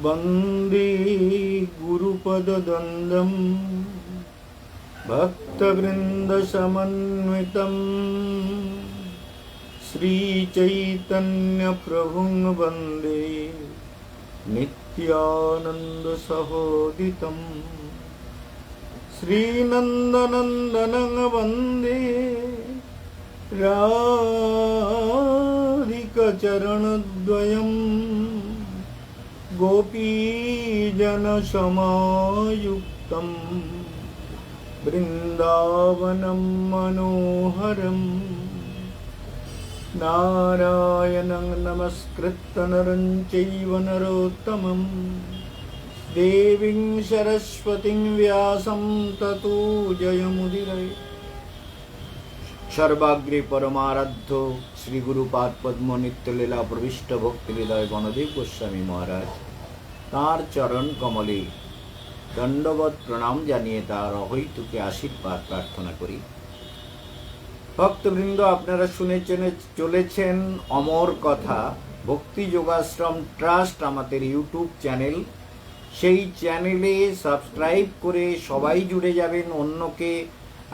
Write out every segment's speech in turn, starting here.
वंदे गुरुपदद्वन्द्वं भक्तवृन्दसमन्वितं श्रीचैतन्यप्रभुं वन्दे नित्यानन्दसहोदितं श्रीनन्दनन्दनं वन्दे राधिकचरणद्वयं गोपीजनसमायुक्तं वृन्दावनं मनोहरं नारायणं नमस्कृत्य नरं चैव नरोत्तमं देवीं सरस्वतीं व्यासं ततो जयमुदीरये। सर्वाग्रे परमाराध्य श्री गुरुपाद पद्म नित्य लीला प्रविष्ट भक्ति हृदय गणदेव गोस्वामी महाराज तार चरण कमले दंडवत प्रणाम जानिए तार अहैतुके आशीर्वाद प्रार्थना करी। भक्तवृंद आपनारा शुने चलेছেন अमर कथा भक्ति योगाश्रम ट्रास्ट आमादेर यूट्यूब चैनल सेई चैनेले सबस्क्राइब करे सबाई जुड़े जाबेन अन्यके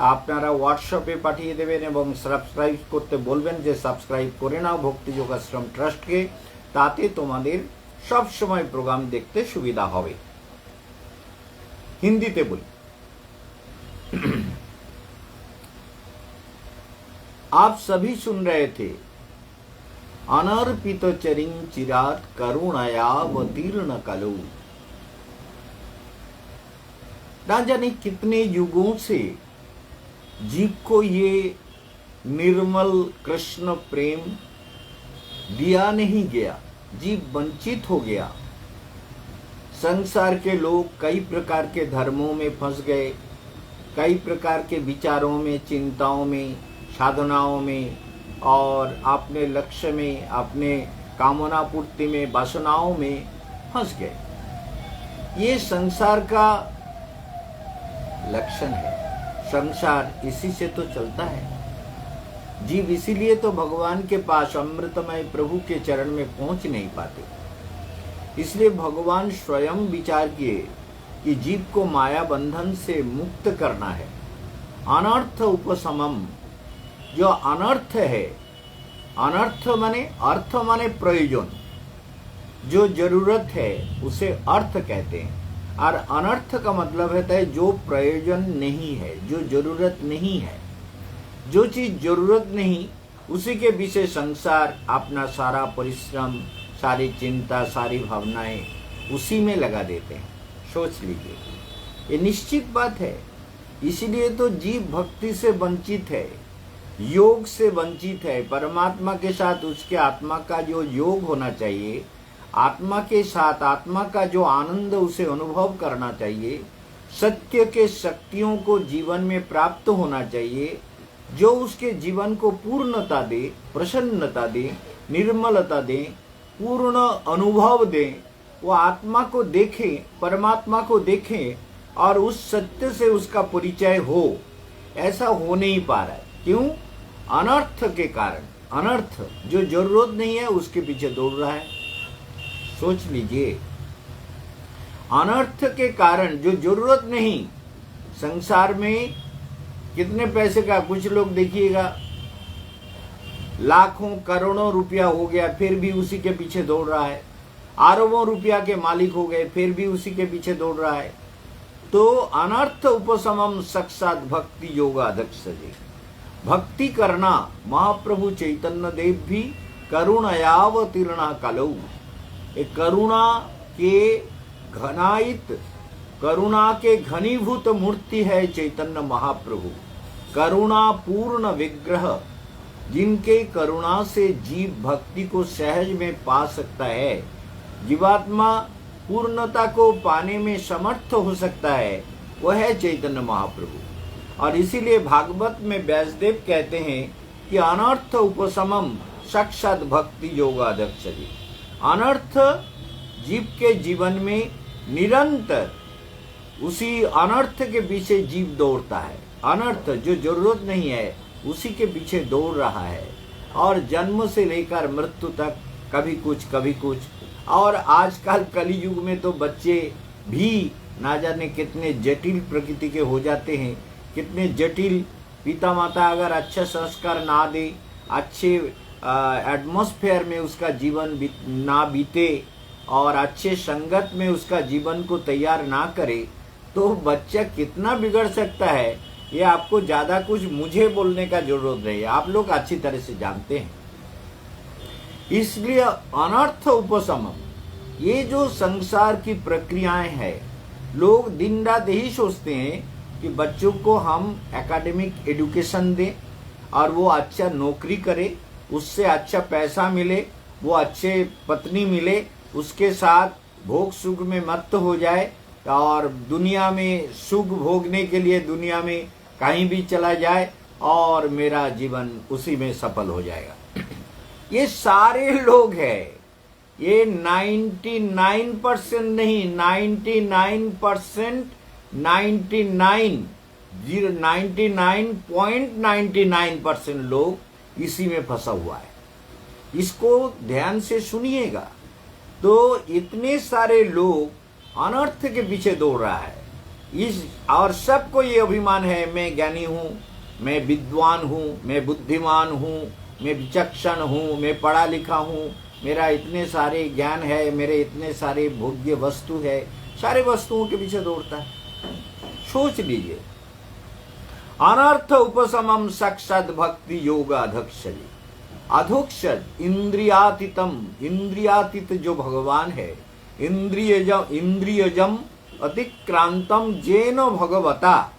আপনারা হোয়াটসঅ্যাপে পাঠিয়ে দেবেন এবং সাবস্ক্রাইব করতে বলবেন যে সাবস্ক্রাইব করে নাও ভক্তি যোগাশ্রম ট্রাস্টকে, তাতে তোমাদের সব সময় প্রোগ্রাম দেখতে সুবিধা হবে। হিন্দিতে বলি। आप सभी सुन रहे थे अनर्पित चरिं चिरात करुणायावतीर्ण कलौ। ना जाने कितने युगों से जीव को ये निर्मल कृष्ण प्रेम दिया नहीं गया, जीव वंचित हो गया। संसार के लोग कई प्रकार के धर्मों में फंस गए, कई प्रकार के विचारों में, चिंताओं में, साधनाओं में और अपने लक्ष्य में, अपने कामना पूर्ति में, वासनाओं में फंस गए। ये संसार का लक्षण है। संसार इसी से तो चलता है। जीव इसीलिए तो भगवान के पास अमृतमय प्रभु के चरण में पहुंच नहीं पाते। इसलिए भगवान स्वयं विचार किए कि जीव को माया बंधन से मुक्त करना है। अनर्थ उपशमम, जो अनर्थ है, अनर्थ माने अर्थ माने प्रयोजन, जो जरूरत है उसे अर्थ कहते हैं। और अनर्थ का मतलब होता है जो प्रयोजन नहीं है, जो जरूरत नहीं है। जो चीज जरूरत नहीं उसी के पीछे संसार अपना सारा परिश्रम, सारी चिंता, सारी भावनाएं उसी में लगा देते हैं। सोच लीजिए, ये निश्चित बात है। इसीलिए तो जीव भक्ति से वंचित है, योग से वंचित है। परमात्मा के साथ उसके आत्मा का जो योग होना चाहिए, आत्मा के साथ आत्मा का जो आनंद उसे अनुभव करना चाहिए, सत्य के शक्तियों को जीवन में प्राप्त होना चाहिए, जो उसके जीवन को पूर्णता दे, प्रसन्नता दे, निर्मलता दे, पूर्ण अनुभव दे। वो आत्मा को देखे, परमात्मा को देखे और उस सत्य से उसका परिचय हो। ऐसा हो नहीं पा रहा है। क्यों? अनर्थ के कारण। अनर्थ जो जरूरत नहीं है उसके पीछे दौड़ रहा है। सोच लीजिए, अनर्थ के कारण जो जरूरत नहीं, संसार में कितने पैसे का, कुछ लोग देखिएगा लाखों करोड़ों रुपया हो गया फिर भी उसी के पीछे दौड़ रहा है, अरबों रुपया के मालिक हो गए फिर भी उसी के पीछे दौड़ रहा है। तो अनर्थ उपशमम साक्षात भक्ति योगाध्यक्ष जी। भक्ति करना, महाप्रभु चैतन्य देव भी करुणायावतीर्ण कलौ, एक करुणा के घनायित, करुणा के घनीभूत मूर्ति है चैतन्य महाप्रभु। करुणा पूर्ण विग्रह, जिनके करुणा से जीव भक्ति को सहज में पा सकता है, जीवात्मा पूर्णता को पाने में समर्थ हो सकता है, वह है चैतन्य महाप्रभु। और इसीलिए भागवत में व्यासदेव कहते हैं कि अनर्थ उपशमम साक्षात भक्ति योगाध्यक्ष जी। अनर्थ जीव के जीवन में निरंतर उसी अनर्थ के पीछे जीव दौड़ता है। अनर्थ जो जरूरत नहीं है उसी के पीछे दौड़ रहा है। और जन्म से लेकर मृत्यु तक कभी कुछ। और आजकल कलयुग में तो बच्चे भी ना जाने कितने जटिल प्रकृति के हो जाते हैं, कितने जटिल। पिता माता अगर अच्छा संस्कार ना दे, अच्छे एटमॉस्फेयर में उसका जीवन ना बीते और अच्छे संगत में उसका जीवन को तैयार ना करे, तो बच्चा कितना बिगड़ सकता है, ये आपको ज्यादा कुछ मुझे बोलने का जरूरत नहीं है, आप लोग अच्छी तरह से जानते हैं। इसलिए अनर्थ उपशमन, ये जो संसार की प्रक्रियाएं हैं, लोग दिन रात यही सोचते हैं कि बच्चों को हम एकेडमिक एजुकेशन दें और वो अच्छा नौकरी करे, उससे अच्छा पैसा मिले, वो अच्छे पत्नी मिले, उसके साथ भोग सुख में मस्त हो जाए और दुनिया में सुख भोगने के लिए दुनिया में कहीं भी चला जाए और मेरा जीवन उसी में सफल हो जाएगा। ये सारे लोग हैं, ये 99% नहीं, 99.99% लोग इसी में फंसा हुआ है। इसको ध्यान से सुनिएगा। तो इतने सारे लोग अनर्थ के पीछे दौड़ रहा है, इस और सबको ये अभिमान है, मैं ज्ञानी हूँ, मैं विद्वान हूँ, मैं बुद्धिमान हूँ, मैं विचक्षण हूँ, मैं पढ़ा लिखा हूँ, मेरा इतने सारे ज्ञान है, मेरे इतने सारे भोग्य वस्तु है, सारे वस्तुओं के पीछे दौड़ता है। सोच लीजिए, अनर्थ उपशमम साक्षात भक्ति योग अधक्षज। अधोक्षज इंद्रियातीतम, इंद्रियातीत जो भगवान है, इंद्रियजम अतिक्रांतम जेन भगवता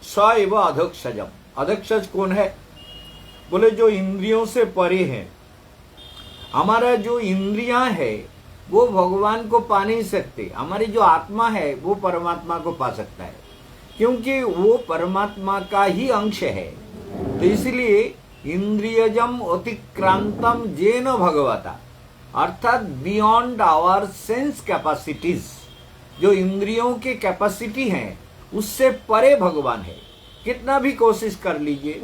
स एव अधोक्षजम। अधोक्षज कौन है? बोले जो इंद्रियों से परे है। हमारा जो इंद्रियां है वो भगवान को पा नहीं सकते, हमारी जो आत्मा है वो परमात्मा को पा सकता है, क्योंकि वो परमात्मा का ही अंश है। तो इसलिए इंद्रियजम अतिक्रांतम जेन भगवता, अर्थात बियॉन्ड आवर सेंस कैपेसिटीज, जो इंद्रियों के कैपेसिटी है उससे परे भगवान है। कितना भी कोशिश कर लीजिए,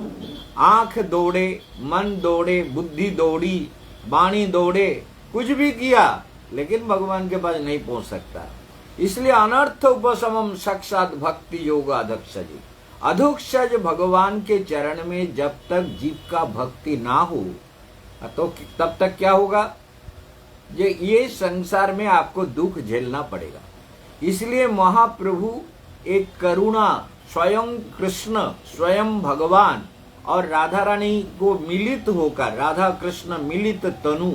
आंख दौड़े, मन दौड़े, बुद्धि दौड़ी, वाणी दौड़े, कुछ भी किया, लेकिन भगवान के पास नहीं पहुंच सकता। इसलिए अनर्थ उपशमम साक्षात भक्ति योग अधोक्षज। अधोक्षज भगवान के चरण में जब तक जीव का भक्ति ना हो तो तब तक क्या होगा? ये संसार में आपको दुख झेलना पड़ेगा। इसलिए महाप्रभु एक करुणा, स्वयं कृष्ण, स्वयं भगवान और राधा रानी को मिलित होकर, राधा कृष्ण मिलित तनु,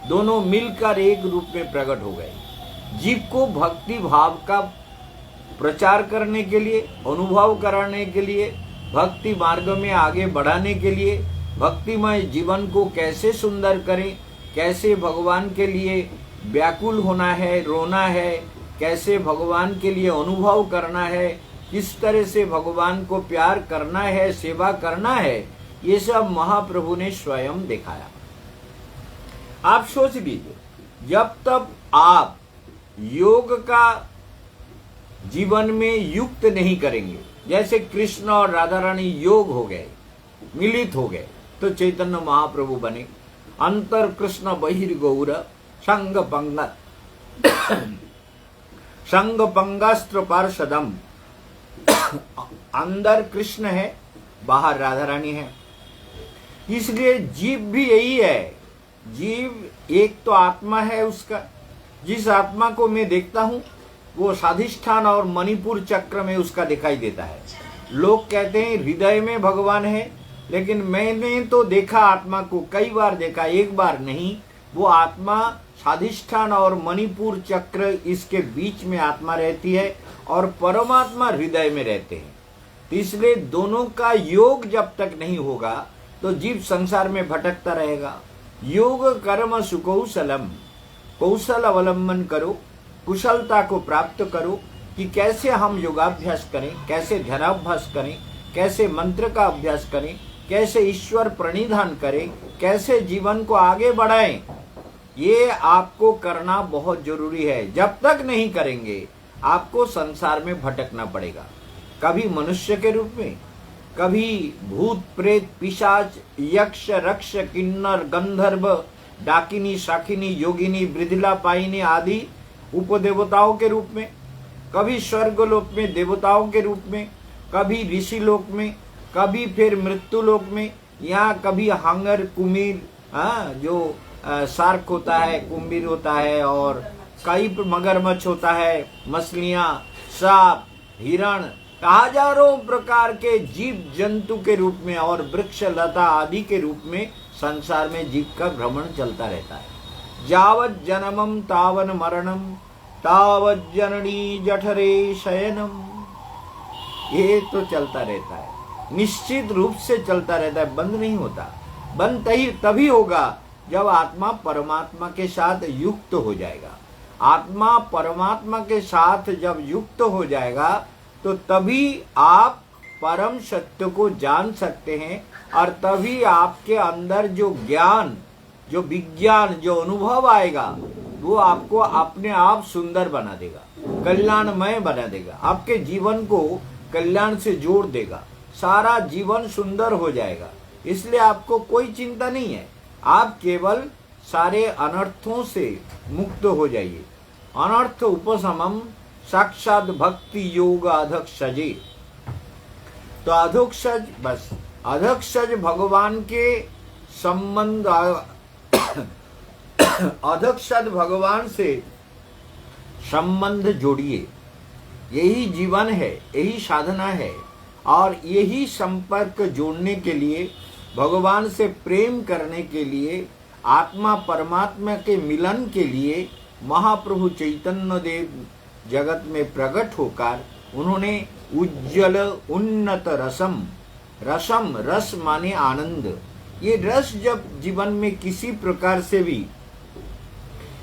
दोनों मिलकर एक रूप में प्रकट हो गए। जीव को भक्ति भाव का प्रचार करने के लिए, अनुभव कराने के लिए, भक्ति मार्ग में आगे बढ़ाने के लिए, भक्तिमय जीवन को कैसे सुंदर करें, कैसे भगवान के लिए व्याकुल होना है, रोना है, कैसे भगवान के लिए अनुभव करना है, किस तरह से भगवान को प्यार करना है, सेवा करना है, ये सब महाप्रभु ने स्वयं दिखाया। आप सोच लीजिए, जब तक आप योग का जीवन में युक्त नहीं करेंगे, जैसे कृष्ण और राधा रानी योग हो गए, मिलित हो गए, तो चैतन्य महाप्रभु बने। अंतर कृष्ण बहिर्गौर संग पंगास्त्र पार्षदम। अंदर कृष्ण है, बाहर राधा रानी है। इसलिए जीव भी यही है। जीव एक तो आत्मा है उसका, जिस आत्मा को मैं देखता हूं वो स्वाधिष्ठान और मणिपुर चक्र में उसका दिखाई देता है। लोग कहते हैं हृदय में भगवान है, लेकिन मैंने तो देखा आत्मा को, कई बार देखा, एक बार नहीं। वो आत्मा स्वाधिष्ठान और मणिपुर चक्र, इसके बीच में आत्मा रहती है और परमात्मा हृदय में रहते हैं। तो इसलिए दोनों का योग जब तक नहीं होगा तो जीव संसार में भटकता रहेगा। योग कर्म सुकौशलम, कौशल अवलंबन करो, कुशलता को प्राप्त करो कि कैसे हम योगाभ्यास करें, कैसे ध्यानाभ्यास करें, कैसे मंत्र का अभ्यास करें, कैसे ईश्वर प्रणिधान करें, कैसे जीवन को आगे बढ़ाएं। ये आपको करना बहुत जरूरी है। जब तक नहीं करेंगे आपको संसार में भटकना पड़ेगा, कभी मनुष्य के रूप में, कभी भूत प्रेत पिशाच यक्ष रक्ष किन्नर गंधर्व डाकिनी शाकिनी योगिनी मृदिला पाइनी आदि उपदेवताओं के रूप में, कभी स्वर्गलोक में देवताओं के रूप में, कभी ऋषि लोक में, कभी फिर मृत्यु लोक में, यहाँ कभी हांगर कुमीर जो शार्क होता है, कुम्भीर होता है, और कई मगरमच्छ होता है, मछलियां, सांप, हिरण, हजारों प्रकार के जीव जंतु के रूप में और वृक्ष लता आदि के रूप में संसार में जीव का भ्रमण चलता रहता है। जावत जन्मम तावन मरणम तावत जननी जठरे शयनम, ये तो चलता रहता है, निश्चित रूप से चलता रहता है, बंद नहीं होता। बंद तभी होगा जब आत्मा परमात्मा के साथ युक्त हो जाएगा। आत्मा परमात्मा के साथ जब युक्त हो जाएगा तो तभी आप परम सत्य को जान सकते हैं, और तभी आपके अंदर जो ज्ञान, जो विज्ञान, जो अनुभव आएगा वो आपको अपने आप सुंदर बना देगा, कल्याणमय बना देगा, आपके जीवन को कल्याण से जोड़ देगा, सारा जीवन सुंदर हो जाएगा। इसलिए आपको कोई चिंता नहीं है, आप केवल सारे अनर्थों से मुक्त हो जाइए। अनर्थ उपशमम साक्षात भक्ति योग अधक्षजे। तो अधोक्षज, बस अधक्षज भगवान के संबंध, अधक्षज भगवान से संबंध जोड़िए, यही जीवन है, यही साधना है, और यही संपर्क जोड़ने के लिए, भगवान से प्रेम करने के लिए, आत्मा परमात्मा के मिलन के लिए महाप्रभु चैतन्य देव जगत में प्रकट होकर उन्होंने उज्जवल उन्नत रसम, रसम रस माने आनंद, ये रस जब जीवन में किसी प्रकार से भी,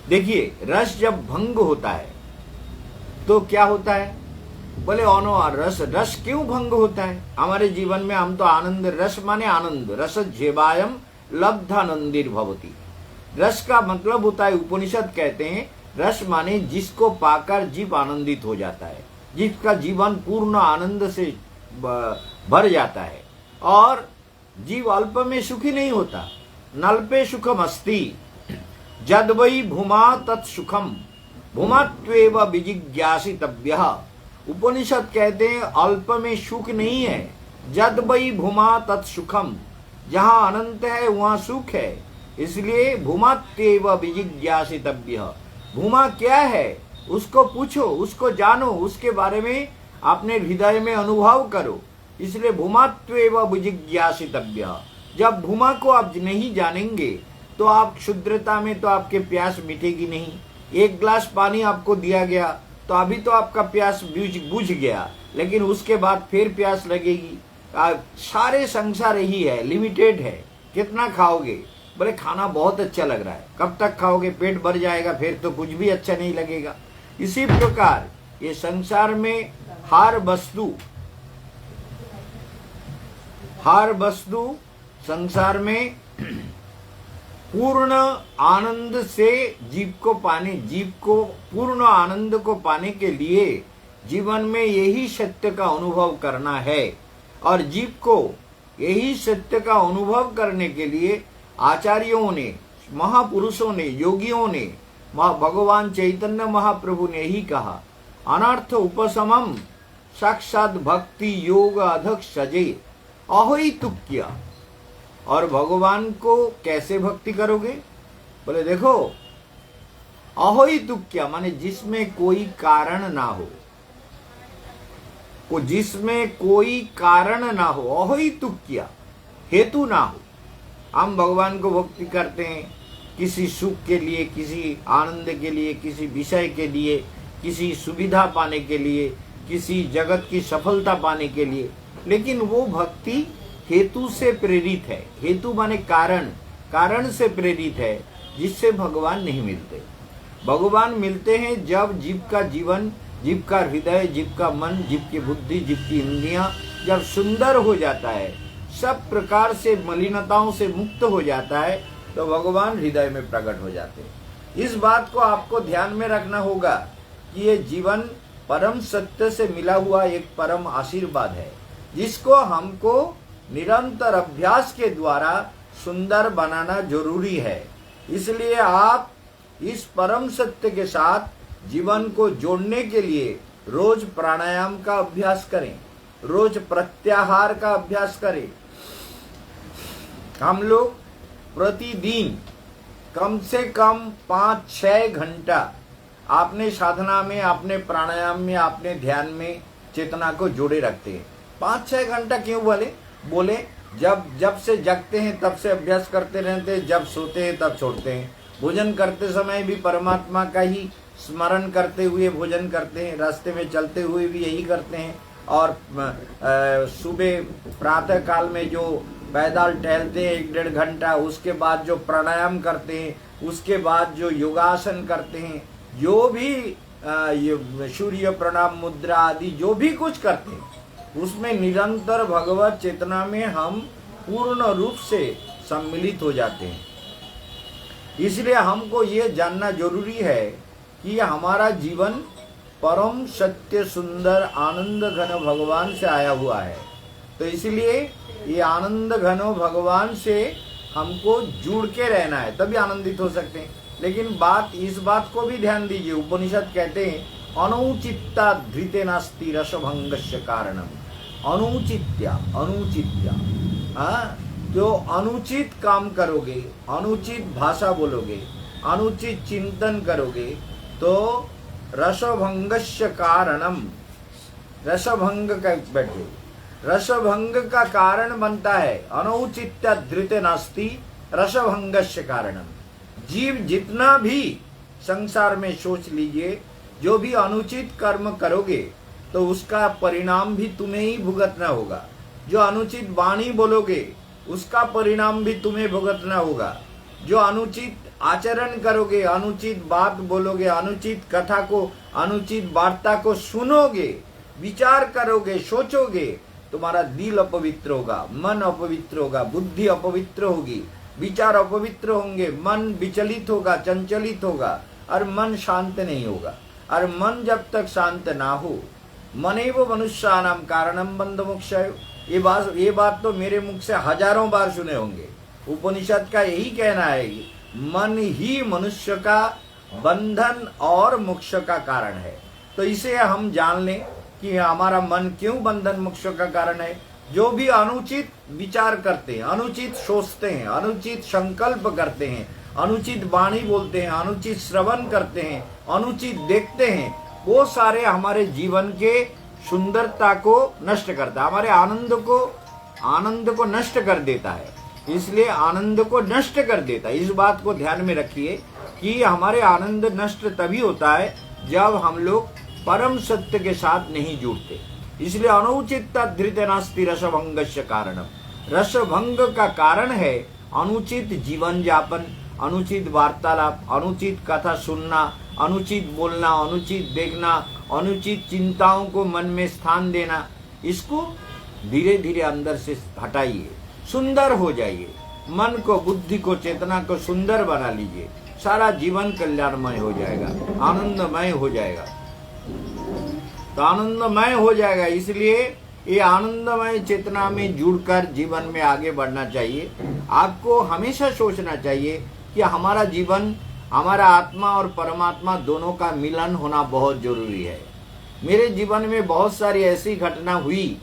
देखिए रस जब भंग होता है तो क्या होता है, बोले अनो रस, रस क्यों भंग होता है हमारे जीवन में? हम तो आनंद, रस माने आनंद, रस जेबायम लब्धानंदिर भवती। रस का मतलब होता है, उपनिषद कहते हैं रस माने जिसको पाकर जीव आनंदित हो जाता है, जिसका जीवन पूर्ण आनंद से भर जाता है, और जीव अल्प में सुखी नहीं होता। नल्पे सुखम अस्ति जद वै भूमा तत्सुखम भूमात्वेव विजिज्ञासितव्यः। उपनिषद कहते हैं अल्प में सुख नहीं है, जद वै भूमा तत्सुखम, जहाँ अनंत है वहाँ सुख है, इसलिए भूमात्वेव विजिज्ञासितव्यः। भूमा क्या है उसको पूछो, उसको जानो, उसके बारे में अपने हृदय में अनुभव करो, इसलिए भूमात्वेव विजिज्ञासितव्यः। जब भूमा को आप नहीं जानेंगे तो आप क्षुद्रता में तो आपके प्यास मिटेगी नहीं। एक गिलास पानी आपको दिया गया तो अभी तो आपका प्यास बुझ गया, लेकिन उसके बाद फिर प्यास लगेगी। सारे संसार यही है, लिमिटेड है, कितना खाओगे? बोले खाना बहुत अच्छा लग रहा है, कब तक खाओगे? पेट भर जाएगा, फिर तो कुछ भी अच्छा नहीं लगेगा। इसी प्रकार ये संसार में हर वस्तु संसार में पूर्ण आनंद से जीव को पूर्ण आनंद को पाने के लिए जीवन में यही सत्य का अनुभव करना है, और जीव को यही सत्य का अनुभव करने के लिए आचार्यों ने, महापुरुषों ने, योगियों ने, भगवान चैतन्य महाप्रभु ने ही कहा अनर्थ उपशमम साक्षात भक्ति योग अधक्षजे अहैतुक्य। और भगवान को कैसे भक्ति करोगे? बोले देखो, अहैतुक्य माने जिसमें कोई कारण ना हो, जिसमें कोई कारण ना हो, अहैतुक्य हेतु ना हो। हम भगवान को भक्ति करते हैं किसी सुख के लिए, किसी आनंद के लिए, किसी विषय के लिए, किसी सुविधा पाने के लिए, किसी जगत की सफलता पाने के लिए, लेकिन वो भक्ति हेतु से प्रेरित है। हेतु माने कारण, कारण से प्रेरित है, जिससे भगवान नहीं मिलते। भगवान मिलते हैं जब जीव का जीवन, जीव का हृदय, जीव का मन, जीव की बुद्धि, जीव की इंद्रियां जब सुंदर हो जाता है, सब प्रकार से मलिनताओं से मुक्त हो जाता है, तो भगवान हृदय में प्रकट हो जाते हैं। इस बात को आपको ध्यान में रखना होगा कि ये जीवन परम सत्य से मिला हुआ एक परम आशीर्वाद है। जिसको हमको निरंतर अभ्यास के द्वारा सुंदर बनाना जरूरी है। इसलिए आप इस परम सत्य के साथ जीवन को जोड़ने के लिए रोज प्राणायाम का अभ्यास करें, रोज प्रत्याहार का अभ्यास करें। हम लोग प्रतिदिन कम से कम 5-6 घंटा आपने साधना में, आपने प्राणायाम में, आपने ध्यान में चेतना को जोड़े रखते हैं। 5-6 घंटा क्यों बोले जब से जगते हैं तब से अभ्यास करते रहते हैं, जब सोते हैं तब छोड़ते हैं। भोजन करते समय भी परमात्मा का ही स्मरण करते हुए भोजन करते हैं, रास्ते में चलते हुए भी यही करते हैं, और सुबह प्रातः काल में जो पैदल टहलते हैं 1-1.5 घंटा, उसके बाद जो प्राणायाम करते हैं, उसके बाद जो योगासन करते हैं, जो भी सूर्य प्रणाम मुद्रा आदि जो भी कुछ करते हैं, उसमें निरंतर भगवत चेतना में हम पूर्ण रूप से सम्मिलित हो जाते हैं। इसलिए हमको ये जानना जरूरी है कि हमारा जीवन परम सत्य सुंदर आनंद घन भगवान से आया हुआ है। तो इसलिए ये आनंद घनो भगवान से हमको जुड़ के रहना है, तभी आनंदित हो सकते हैं। लेकिन इस बात को भी ध्यान दीजिए, उपनिषद कहते हैं अनुचित्ता धृते नास्ति रसभंगस्य कारणम। अनुचित्या जो अनुचित काम करोगे, अनुचित भाषा बोलोगे, अनुचित चिंतन करोगे, तो रसभंगस्य कारणम, रसभंग का बैठे, रसभंग का कारण बनता है। अनुचित्या धृते नास्ति रसभंगस्य कारणम। जीव जितना भी संसार में सोच लीजिए, जो भी अनुचित कर्म करोगे तो उसका परिणाम भी तुम्हें ही भुगतना होगा। जो अनुचित वाणी बोलोगे उसका परिणाम भी तुम्हें भुगतना होगा। जो अनुचित आचरण करोगे, अनुचित बात बोलोगे, अनुचित कथा को, अनुचित वार्ता को सुनोगे, विचार करोगे, सोचोगे, तुम्हारा दिल अपवित्र होगा, मन अपवित्र होगा, बुद्धि अपवित्र होगी, विचार अपवित्र होंगे, मन विचलित होगा, चंचलित होगा, और मन शांत नहीं होगा। और मन जब तक शांत ना हो, मनेव मनुष्यानाम कारणम बंध मोक्षाय, ये बात तो मेरे मुख से हजारों बार सुने होंगे। उपनिषद का यही कहना है कि मन ही मनुष्य का बंधन और मोक्ष का कारण है। तो इसे हम जान लें कि हमारा मन क्यों बंधन मोक्ष का कारण है। जो भी अनुचित विचार करते हैं, अनुचित सोचते हैं, अनुचित संकल्प करते हैं, अनुचित वाणी बोलते हैं, अनुचित श्रवण करते हैं, अनुचित देखते हैं, वो सारे हमारे जीवन के सुंदरता को नष्ट करता है, हमारे आनंद को नष्ट कर देता है। इसलिए आनंद को नष्ट कर देता है। इस बात को ध्यान में रखिए कि हमारे आनंद नष्ट तभी होता है जब हम लोग परम सत्य के साथ नहीं जुड़ते। इसलिए अनुचित धृत नास्ति रसभंगस्य कारणम। रसभंग का कारण है अनुचित जीवन यापन, अनुचित वार्तालाप, अनुचित कथा सुनना, अनुचित बोलना, अनुचित देखना, अनुचित चिंताओं को मन में स्थान देना। इसको धीरे धीरे अंदर से हटाइए, सुंदर हो जाइए, मन को, बुद्धि को, चेतना को सुंदर बना लीजिए, सारा जीवन कल्याणमय हो जाएगा, आनंदमय हो जाएगा। तो आनंदमय हो जाएगा। इसलिए ये आनंदमय चेतना में जुड़कर जीवन में आगे बढ़ना चाहिए। आपको हमेशा सोचना चाहिए कि हमारा जीवन, हमारा आत्मा और परमात्मा दोनों का मिलन होना बहुत जरूरी है। मेरे जीवन में बहुत सारी ऐसी घटना हुई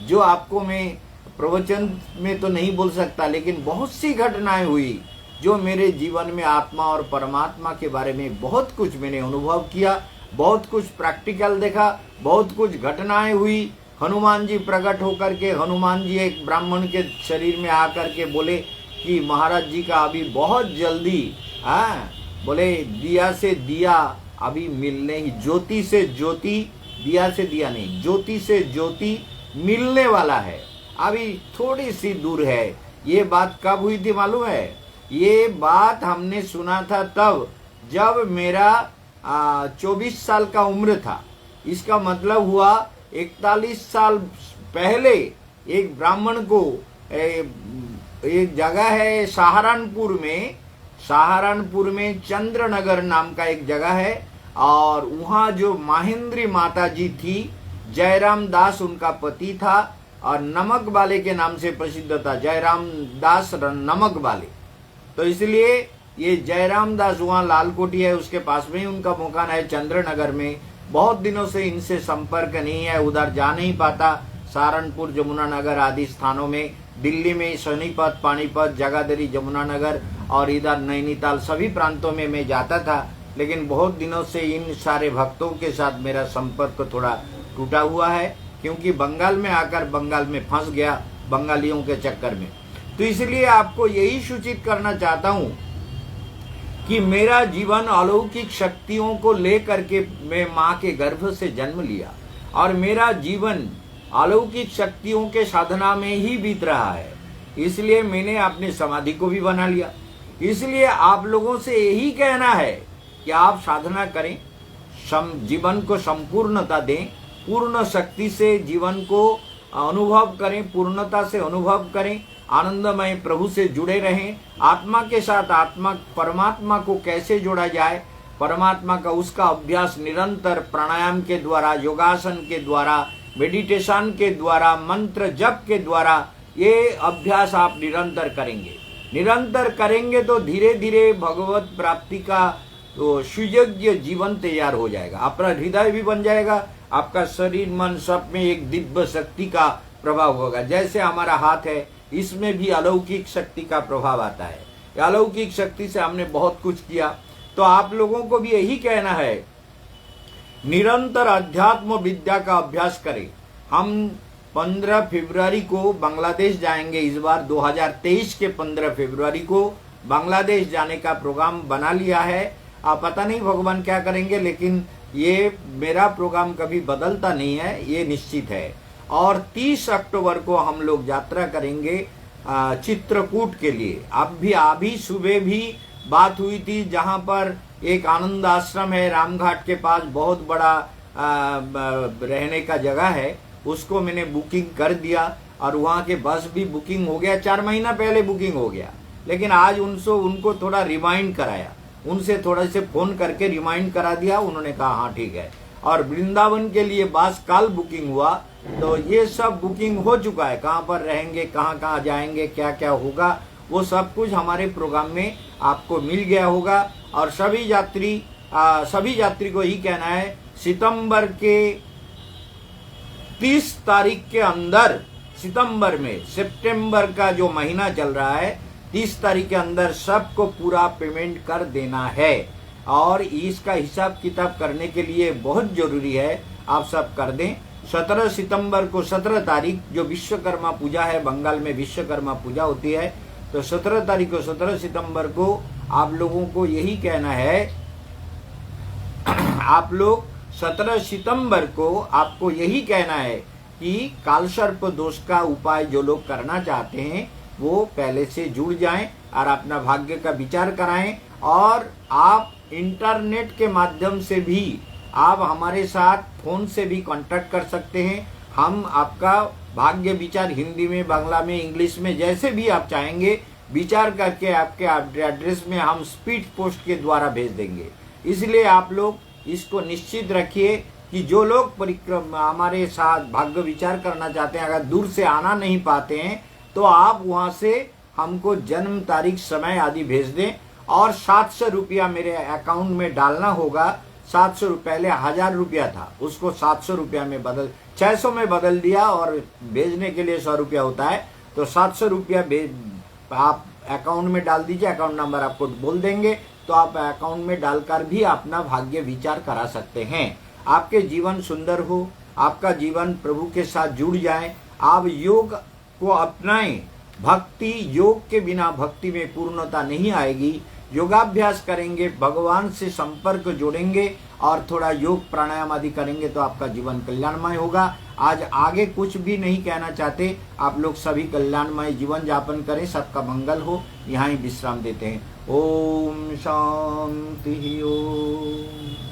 जो आपको मैं प्रवचन में तो नहीं बोल सकता, लेकिन बहुत सी घटनाएं हुई जो मेरे जीवन में आत्मा और परमात्मा के बारे में बहुत कुछ मैंने अनुभव किया, बहुत कुछ प्रैक्टिकल देखा, बहुत कुछ घटनाएं हुई। हनुमान जी प्रकट होकर के, हनुमान जी एक ब्राह्मण के शरीर में आकर के बोले कि महाराज जी का अभी बहुत जल्दी, बोले दिया से दिया अभी मिलने ही, ज्योति से ज्योति, दिया से दिया नहीं, ज्योति से ज्योति मिलने वाला है, अभी थोड़ी सी दूर है। ये बात कब हुई थी मालूम है? ये बात हमने सुना था तब जब मेरा 24 साल का उम्र था। इसका मतलब हुआ 41 साल पहले एक ब्राह्मण को, एक जगह है सहारनपुर में चंद्रनगर नाम का एक जगह है, और वहाँ जो महेंद्री माता जी थी, जयराम दास उनका पति था, और नमक वाले के नाम से प्रसिद्ध था, जयराम दास नमक वाले। तो इसलिए ये जयराम दास वहाँ लालकोटी है, उसके पास में ही उनका मकान है चंद्रनगर में। बहुत दिनों से इनसे संपर्क नहीं है, उधर जा नहीं पाता। सहारनपुर, यमुनानगर आदि स्थानों में, दिल्ली में सोनीपत, पानीपत, जगाधरी, यमुनानगर और इधर नैनीताल सभी प्रांतों में मैं जाता था। लेकिन बहुत दिनों से इन सारे भक्तों के साथ मेरा संपर्क थोड़ा टूटा हुआ है, क्योंकि बंगाल में आकर बंगाल में फंस गया बंगालियों के चक्कर में। तो इसलिए आपको यही सूचित करना चाहता हूं कि मेरा जीवन अलौकिक शक्तियों को लेकर के मैं माँ के गर्भ से जन्म लिया और मेरा जीवन अलौकिक शक्तियों के साधना में ही बीत रहा है। इसलिए मैंने अपनी समाधि को भी बना लिया। इसलिए आप लोगों से यही कहना है कि आप साधना करें, जीवन को संपूर्णता दें, पूर्ण शक्ति से जीवन को अनुभव करें, पूर्णता से अनुभव करें, आनंदमय प्रभु से जुड़े रहें। आत्मा के साथ आत्मा परमात्मा को कैसे जोड़ा जाए, परमात्मा का उसका अभ्यास निरंतर प्राणायाम के द्वारा, योगासन के द्वारा, मेडिटेशन के द्वारा, मंत्र जप के द्वारा ये अभ्यास आप निरंतर करेंगे। निरंतर करेंगे तो धीरे धीरे भगवत प्राप्ति का तो सुयोग्य जीवन तैयार हो जाएगा। आपका हृदय भी बन जाएगा, आपका शरीर मन सब में एक दिव्य शक्ति का प्रभाव होगा। जैसे हमारा हाथ है, इसमें भी अलौकिक शक्ति का प्रभाव आता है। अलौकिक शक्ति से हमने बहुत कुछ किया। तो आप लोगों को भी यही कहना है, निरंतर अध्यात्म विद्या का अभ्यास करें। हम 15 फरवरी को बांग्लादेश जाएंगे। इस बार 2023 के 15 फरवरी को बांग्लादेश जाने का प्रोग्राम बना लिया है। आप पता नहीं भगवान क्या करेंगे, लेकिन ये मेरा प्रोग्राम कभी बदलता नहीं है, ये निश्चित है। और 30 अक्टूबर को हम लोग यात्रा करेंगे चित्रकूट के लिए। अभी सुबह भी बात हुई थी, जहां पर एक आनंद आश्रम है रामघाट के पास, बहुत बड़ा रहने का जगह है, उसको मैंने बुकिंग कर दिया और वहां के बस भी बुकिंग हो गया। 4 महीना पहले बुकिंग हो गया, लेकिन आज उनको थोड़ा रिमाइंड कराया, उनसे थोड़ा से फोन करके रिमाइंड करा दिया। उन्होंने कहा हाँ ठीक है। और वृंदावन के लिए बस कल बुकिंग हुआ, तो ये सब बुकिंग हो चुका है। कहाँ पर रहेंगे, कहाँ कहाँ जाएंगे, क्या क्या होगा, वो सब कुछ हमारे प्रोग्राम में आपको मिल गया होगा। और सभी यात्री को ही कहना है, सितंबर के 30 तारीख के अंदर, सितंबर में, सितंबर का जो महीना चल रहा है, 30 तारीख के अंदर सबको पूरा पेमेंट कर देना है। और इसका हिसाब किताब करने के लिए बहुत जरूरी है, आप सब कर दें। 17 सितंबर को, 17 तारीख जो विश्वकर्मा पूजा है, बंगाल में विश्वकर्मा पूजा होती है, तो 17 तारीख को, 17 सितंबर को आप लोगों को यही कहना है, आप लोग 17 सितंबर को आपको यही कहना है कि कालसर्प दोष का उपाय जो लोग करना चाहते हैं वो पहले से जुड़ जाएं और अपना भाग्य का विचार कराएं। और आप इंटरनेट के माध्यम से भी आप हमारे साथ फोन से भी कांटेक्ट कर सकते हैं। हम आपका भाग्य विचार हिंदी में, बांग्ला में, इंग्लिश में, जैसे भी आप चाहेंगे विचार करके आपके एड्रेस में हम स्पीड पोस्ट के द्वारा भेज देंगे। इसलिए आप लोग इसको निश्चित रखिए कि जो लोग परिक्रमा हमारे साथ भाग्य विचार करना चाहते हैं, अगर दूर से आना नहीं पाते हैं, तो आप वहां से हमको जन्म तारीख, समय आदि भेज दें। और 700 रुपया मेरे अकाउंट में डालना होगा। 700 पहले 1000 रुपया था, उसको 700 रुपया में 600 में बदल दिया, और भेजने के लिए 100 रुपया होता है। तो 700 रुपया आप अकाउंट में डाल दीजिए। अकाउंट नंबर आपको बोल देंगे, तो आप अकाउंट में डालकर भी अपना भाग्य विचार करा सकते हैं। आपके जीवन सुंदर हो, आपका जीवन प्रभु के साथ जुड़ जाए, आप योग को अपनाएं। भक्ति, योग के बिना भक्ति में पूर्णता नहीं आएगी। योगाभ्यास करेंगे, भगवान से संपर्क जोड़ेंगे और थोड़ा योग प्राणायाम आदि करेंगे तो आपका जीवन कल्याणमय होगा। आज आगे कुछ भी नहीं कहना चाहते, आप लोग सभी कल्याणमय जीवन यापन करें, सबका मंगल हो। यहाँ ही विश्राम देते हैं। ओम शांति ओम।